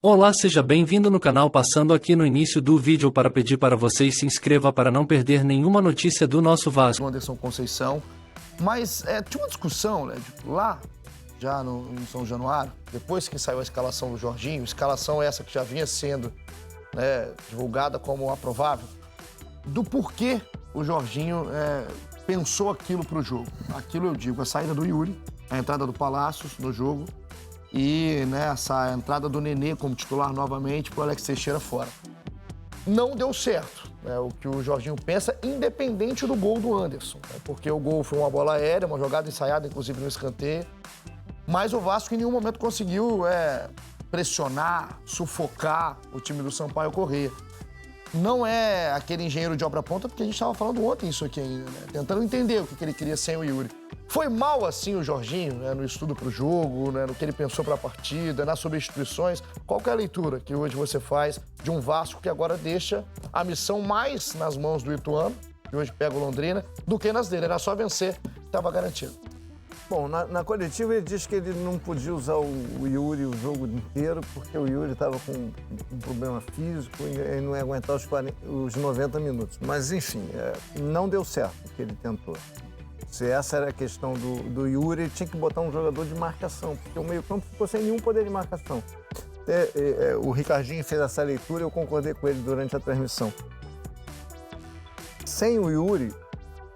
Olá, seja bem-vindo no canal. Passando aqui no início do vídeo para pedir para vocês se inscreva para não perder nenhuma notícia do nosso Vasco. Anderson Conceição, mas tinha uma discussão, né, lá já em São Januário, depois que saiu a escalação do Jorginho, escalação essa que já vinha sendo, né, divulgada como aprovável, do porquê o Jorginho pensou aquilo para o jogo. Aquilo eu digo, a saída do Yuri, a entrada do Palácios no jogo e, né, essa entrada do Nenê como titular novamente para o Alex Teixeira fora. Não deu certo, né, o que o Jorginho pensa, independente do gol do Anderson, né, porque o gol foi uma bola aérea, uma jogada ensaiada, inclusive no escanteio, mas o Vasco em nenhum momento conseguiu pressionar, sufocar o time do Sampaio Corrêa. Não é aquele engenheiro de obra pronta, porque a gente estava falando ontem isso aqui ainda, né, tentando entender o que ele queria sem o Yuri. Foi mal assim o Jorginho, né, no estudo para o jogo, né, no que ele pensou para a partida, nas substituições? Qual que é a leitura que hoje você faz de um Vasco que agora deixa a missão mais nas mãos do Ituano, que hoje pega o Londrina, do que nas dele? Era só vencer, estava garantido. Bom, na coletiva ele disse que ele não podia usar o Yuri o jogo inteiro porque o Yuri estava com um problema físico e ele não ia aguentar os 90 minutos. Mas, enfim, não deu certo o que ele tentou. Se essa era a questão do Yuri, ele tinha que botar um jogador de marcação, porque o meio-campo ficou sem nenhum poder de marcação. O Ricardinho fez essa leitura e eu concordei com ele durante a transmissão. Sem o Yuri,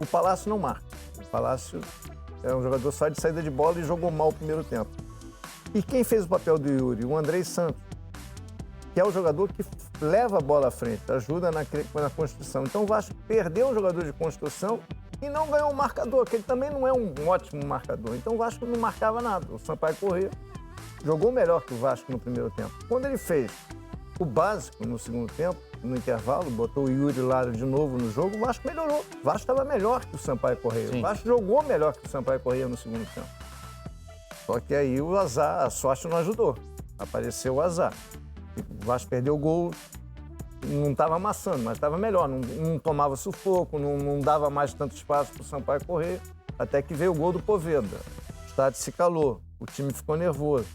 o Palácio não marca. O Palácio é um jogador só de saída de bola e jogou mal o primeiro tempo. E quem fez o papel do Yuri? O Andrei Santos, que é o jogador que leva a bola à frente, ajuda na construção. Então o Vasco perdeu um jogador de construção e não ganhou um marcador, que ele também não é um ótimo marcador. Então o Vasco não marcava nada. O Sampaio Corrêa jogou melhor que o Vasco no primeiro tempo. Quando ele fez o básico no segundo tempo, no intervalo, botou o Yuri lá de novo no jogo, o Vasco melhorou. O Vasco estava melhor que o Sampaio Corrêa. Sim. O Vasco jogou melhor que o Sampaio Corrêa no segundo tempo. Só que aí o azar, a sorte não ajudou. Apareceu o azar. O Vasco perdeu o gol, não estava amassando, mas estava melhor. Não tomava sufoco, não dava mais tanto espaço para o Sampaio Corrêa. Até que veio o gol do Poveda. O estádio se calou, o time ficou nervoso.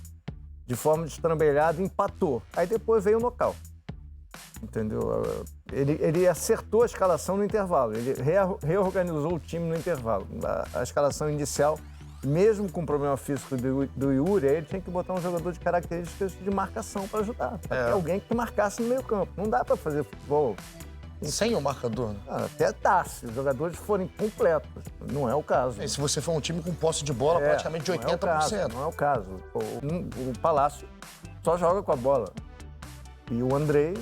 De forma destrambelhada, empatou. Aí depois veio o nocaute. Entendeu? Ele acertou a escalação no intervalo. Ele reorganizou o time no intervalo. A escalação inicial, mesmo com o problema físico do Yuri, ele tinha que botar um jogador de características de marcação para ajudar. Alguém que marcasse no meio campo. Não dá para fazer futebol sem o marcador, né? Até dá, se os jogadores forem completos. Não é o caso. Se você for um time com posse de bola praticamente de 80%. Não é o caso. O Palácio só joga com a bola. E o Andrei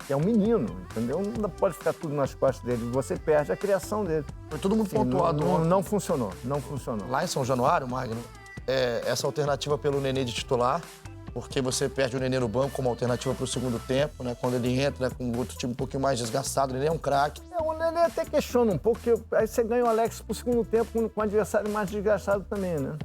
é um menino, entendeu? Não pode ficar tudo nas costas dele. Você perde a criação dele. Foi todo mundo pontuado. Não funcionou. Lá em São Januário, Magno, essa alternativa pelo Nenê de titular, porque você perde o Nenê no banco como alternativa para o segundo tempo, né? Quando ele entra, né, com outro time um pouquinho mais desgastado, o Nenê é um craque. O Nenê até questiona um pouco, porque aí você ganha o Alex pro segundo tempo com o adversário mais desgastado também, né?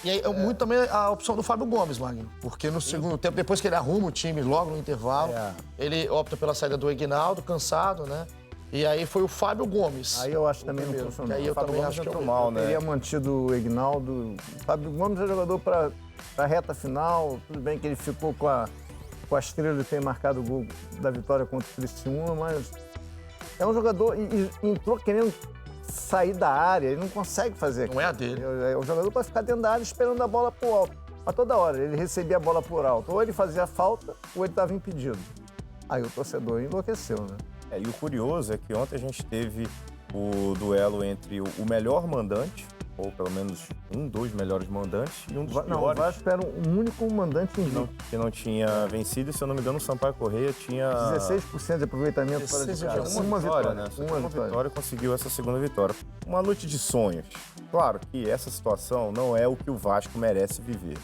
E aí, muito também a opção do Fábio Gomes, Magno, porque no segundo tempo, depois que ele arruma o time logo no intervalo, ele opta pela saída do Aguinaldo, cansado, né? E aí foi o Fábio Gomes. Aí eu acho que também não funcionou. Aí eu também acho que é mal, né? Teria mantido o Aguinaldo. O Fábio Gomes é jogador para a reta final. Tudo bem que ele ficou com a estrela de ter marcado o gol da vitória contra o Criciúma, mas é um jogador e entrou querendo sair da área, ele não consegue fazer aquilo. Não é a dele. É o jogador para ficar dentro da área esperando a bola pro alto. A toda hora ele recebia a bola por alto. Ou ele fazia falta, ou ele estava impedido. Aí o torcedor enlouqueceu, né? E o curioso é que ontem a gente teve o duelo entre o melhor mandante, ou pelo menos dois melhores mandantes, e um dos piores. Não, o Vasco era um único mandante invicto. Que não tinha vencido, e se eu não me engano, o Sampaio Corrêa tinha 16% de aproveitamento fora de casa. Uma vitória, né? Uma vitória conseguiu essa segunda vitória. Uma noite de sonhos. Claro que essa situação não é o que o Vasco merece viver.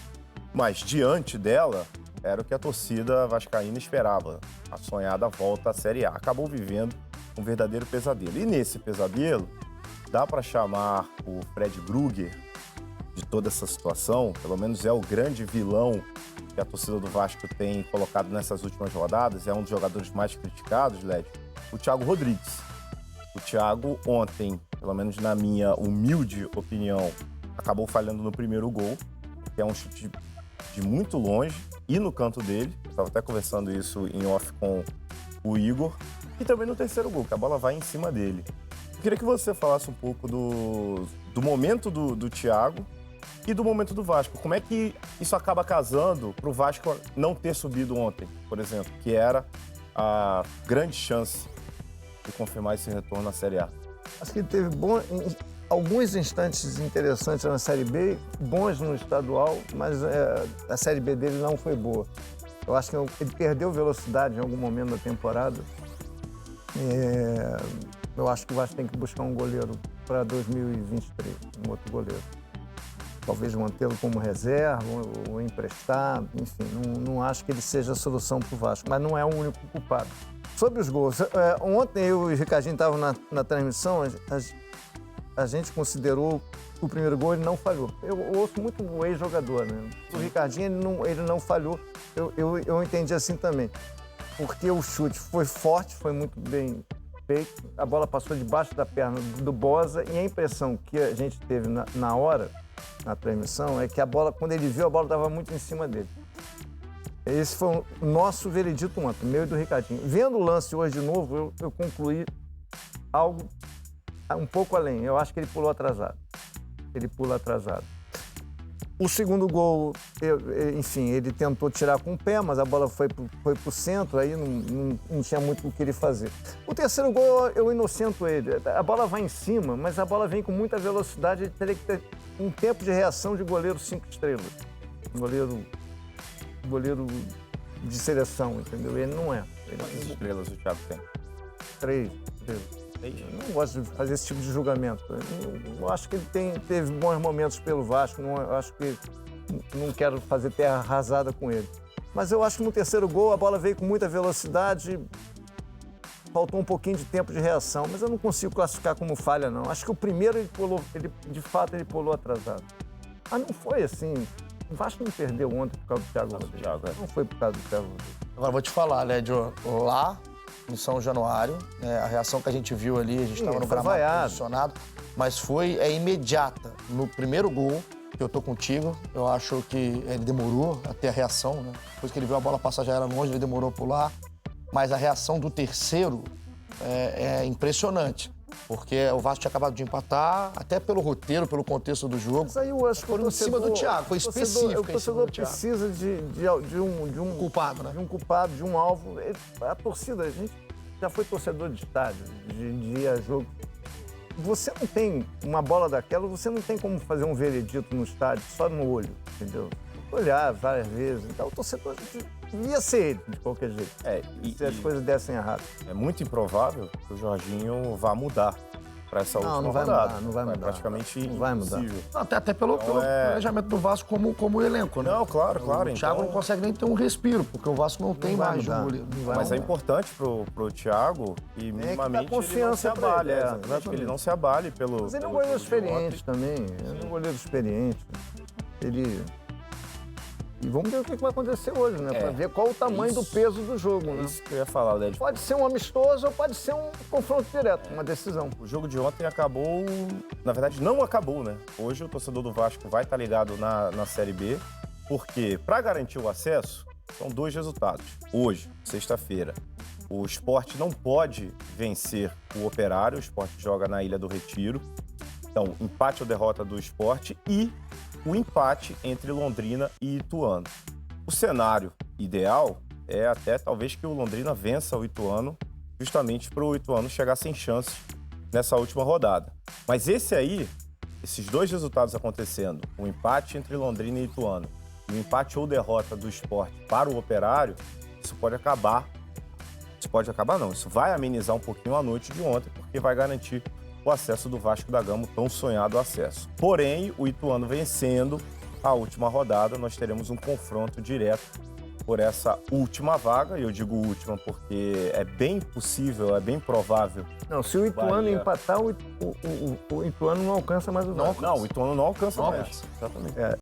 Mas diante dela, era o que a torcida vascaína esperava. A sonhada volta à Série A. Acabou vivendo um verdadeiro pesadelo. E nesse pesadelo, dá para chamar o Fred Brugger de toda essa situação, pelo menos é o grande vilão que a torcida do Vasco tem colocado nessas últimas rodadas, é um dos jogadores mais criticados, Led, o Thiago Rodrigues. O Thiago ontem, pelo menos na minha humilde opinião, acabou falhando no primeiro gol, que é um chute de muito longe e no canto dele. Estava até conversando isso em off com o Igor. E também no terceiro gol, que a bola vai em cima dele. Eu queria que você falasse um pouco do momento do Thiago e do momento do Vasco. Como é que isso acaba casando para o Vasco não ter subido ontem, por exemplo, que era a grande chance de confirmar esse retorno na Série A? Acho que ele teve alguns instantes interessantes na Série B, bons no estadual, mas a Série B dele não foi boa. Eu acho que ele perdeu velocidade em algum momento da temporada. Eu acho que o Vasco tem que buscar um goleiro para 2023, um outro goleiro. Talvez mantê-lo como reserva ou emprestar, enfim, não acho que ele seja a solução para o Vasco, mas não é o único culpado. Sobre os gols, ontem eu e o Ricardinho estavam na transmissão, a gente considerou que o primeiro gol ele não falhou. Eu ouço muito o ex-jogador, né? O Ricardinho ele não falhou, eu entendi assim também. Porque o chute foi forte, foi muito bem feito, a bola passou debaixo da perna do Boza e a impressão que a gente teve na hora, na transmissão, é que a bola, quando ele viu, a bola estava muito em cima dele. Esse foi o nosso veredito ontem, meu e do Ricardinho. Vendo o lance hoje de novo, eu concluí algo um pouco além. Eu acho que ele pulou atrasado. Ele pula atrasado. O segundo gol, enfim, ele tentou tirar com o pé, mas a bola foi pro centro, aí não tinha muito o que ele fazer. O terceiro gol, eu inocento ele. A bola vai em cima, mas a bola vem com muita velocidade, ele teria que ter um tempo de reação de goleiro 5 estrelas. Goleiro de seleção, entendeu? Ele não é. Quantas estrelas o Thiago tem? 3 estrelas. Eu não gosto de fazer esse tipo de julgamento. Eu acho que ele teve bons momentos pelo Vasco, não quero fazer terra arrasada com ele. Mas eu acho que no terceiro gol a bola veio com muita velocidade, faltou um pouquinho de tempo de reação, mas eu não consigo classificar como falha, não. Acho que o primeiro de fato ele pulou atrasado. Mas não foi assim. O Vasco não perdeu ontem por causa do Thiago Rodrigues. Não foi por causa do Thiago Rodrigues. Agora vou te falar, Lédio, lá em São Januário, a reação que a gente viu ali, a gente estava no gramado posicionado, mas foi imediata. No primeiro gol, que eu tô contigo, eu acho que ele demorou a ter a reação, né? Depois que ele viu a bola passar já era longe, ele demorou a pular. Mas a reação do terceiro é impressionante, porque o Vasco tinha acabado de empatar, até pelo roteiro, pelo contexto do jogo. Mas aí eu acho que foi em cima do Thiago, foi específico. O torcedor precisa de um culpado, né? De um culpado, de um alvo. A torcida, a gente já foi torcedor de estádio, de ir a jogo. Você não tem uma bola daquela, você não tem como fazer um veredito no estádio só no olho, entendeu? Olhar várias vezes. Então o torcedor devia ser ele, de qualquer jeito. Se as coisas dessem errado. É muito improvável que o Jorginho vá mudar para essa última rodada. Não vai mudar. É praticamente não vai mudar. impossível. Até pelo planejamento do Vasco como elenco, né? Não, claro. O Thiago não consegue nem ter um respiro, porque o Vasco não tem mais um goleiro. Mas é importante pro Thiago e minimamente ele não se abale. Ele não se abale pelo... Mas ele é um goleiro experiente também. Ele é um goleiro experiente. E vamos ver o que vai acontecer hoje, né? Para ver qual o tamanho do peso do jogo, né? Isso que eu ia falar, Led. Pode ser um amistoso ou pode ser um confronto direto, uma decisão. O jogo de ontem acabou... Na verdade, não acabou, né? Hoje o torcedor do Vasco vai estar ligado na Série B, porque para garantir o acesso, são 2 resultados. Hoje, sexta-feira, o Sport não pode vencer o Operário, o Sport joga na Ilha do Retiro. Então, empate ou derrota do Sport e o empate entre Londrina e Ituano. O cenário ideal é até talvez que o Londrina vença o Ituano, justamente para o Ituano chegar sem chances nessa última rodada. Mas esses 2 resultados acontecendo, o empate entre Londrina e Ituano e o empate ou derrota do Sport para o Operário, isso pode acabar. Isso vai amenizar um pouquinho a noite de ontem, porque vai garantir o acesso do Vasco da Gama, o tão sonhado acesso. Porém, o Ituano vencendo a última rodada, nós teremos um confronto direto por essa última vaga. E eu digo última porque é bem possível, é bem provável. Não, se o Ituano empatar, o Ituano não alcança mais o Vasco. Não, o Ituano não alcança mais. Exatamente.